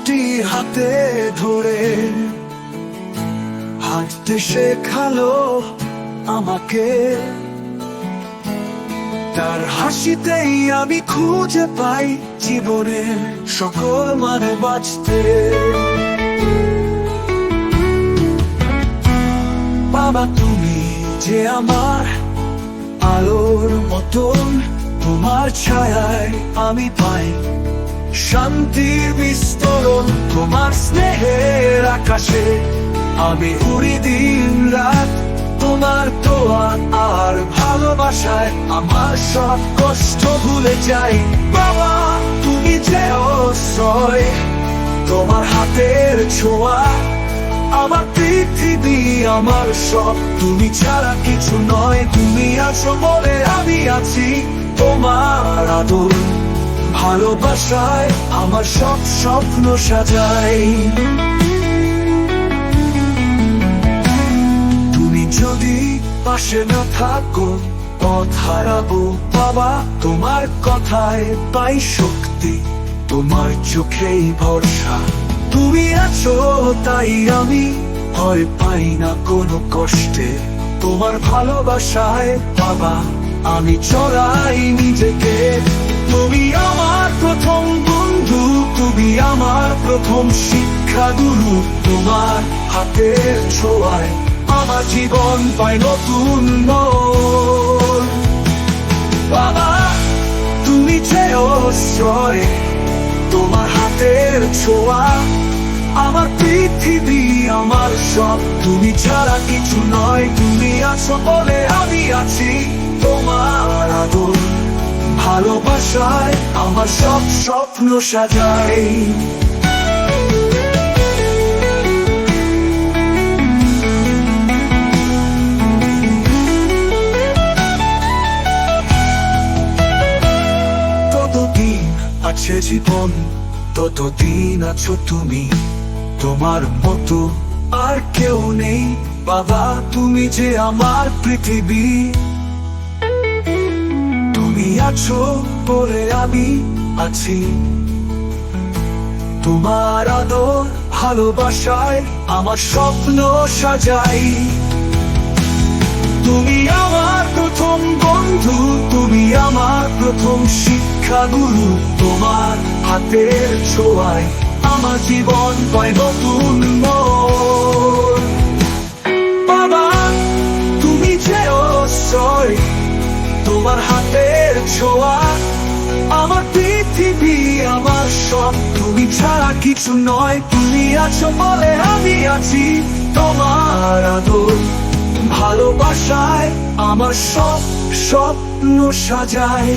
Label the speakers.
Speaker 1: দুটি হাতে ধরে হাঁটতে শেখালো আমাকে। তার হাসিতেই আমি খুঁজে পাই জীবনের সকল মানে বাঁচতে। বাবা, তুমি যে আমার আলোর মতন, তোমার ছায়ায় আমি পাই শান্তির বিস্তরণ। তোমার স্নেহের আকাশে আমি উড়ি দিন রাত। তোমার দোয়া আর ভালোবাসায় আমার সব কষ্ট ভুলে যাই। বাবা, তুমি যে আশ্রয়, তোমার হাতের ছোঁয়া আমার পৃথিবী, আমার সব। তুমি ছাড়া কিছু নয়, তুমি আছো বলে আমি আছি। তোমার আদর ভালোবাসায় আমার সব স্বপ্ন সাজাই। তুমি যদি পাশে না থাকো পথ হারাবো। বাবা, তোমার কথায় পাই শক্তি, তোমার চোখেই ভরসা। তুমি আছো তাই আমি ভয় পাই না কোনো কষ্টে। তোমার ভালোবাসায় বাবা আমি চড়াই নিজেকে। তুমি আমার প্রথম বন্ধু, তুমি আমার প্রথম শিক্ষাগুরু। তোমার হাতের ছোঁয়ায় আমার জীবন পায় নতুন মোড়। বাবা, তুমি যে আশ্রয়, তোমার হাতের ছোঁয়া আমার পৃথিবী, আমার সব। তুমি ছাড়া কিছু নয়, তুমি আছো বলে আমি আছি। তোমার আদর ভালোবাসায় আমার সব স্বপ্ন সাজাই। ততদিন আছে জীবন, ততদিন আছো তুমি। তোমার মতো আর কেউ নেই বাবা, তুমি যে আমার পৃথিবী। তুমি আছো বলে আমি আছি। তোমার আদর ভালোবাসায় আমার স্বপ্ন সাজাই। তুমি আমার প্রথম বন্ধু, তুমি আমার প্রথম শিক্ষাগুরু। তোমার হাতের ছোঁয়ায় আমার জীবন পায় নতুন মোড়। বাবা, তুমি যে আশ্রয়, তোমার হাতের ছোঁয়া আমার পৃথিবী, আমার সব। তুমি ছাড়া কিছু নয়, তুমি আছো বলে আমি আছি। তোমার আদর ভালোবাসায় আমার সব স্বপ্ন সাজাই।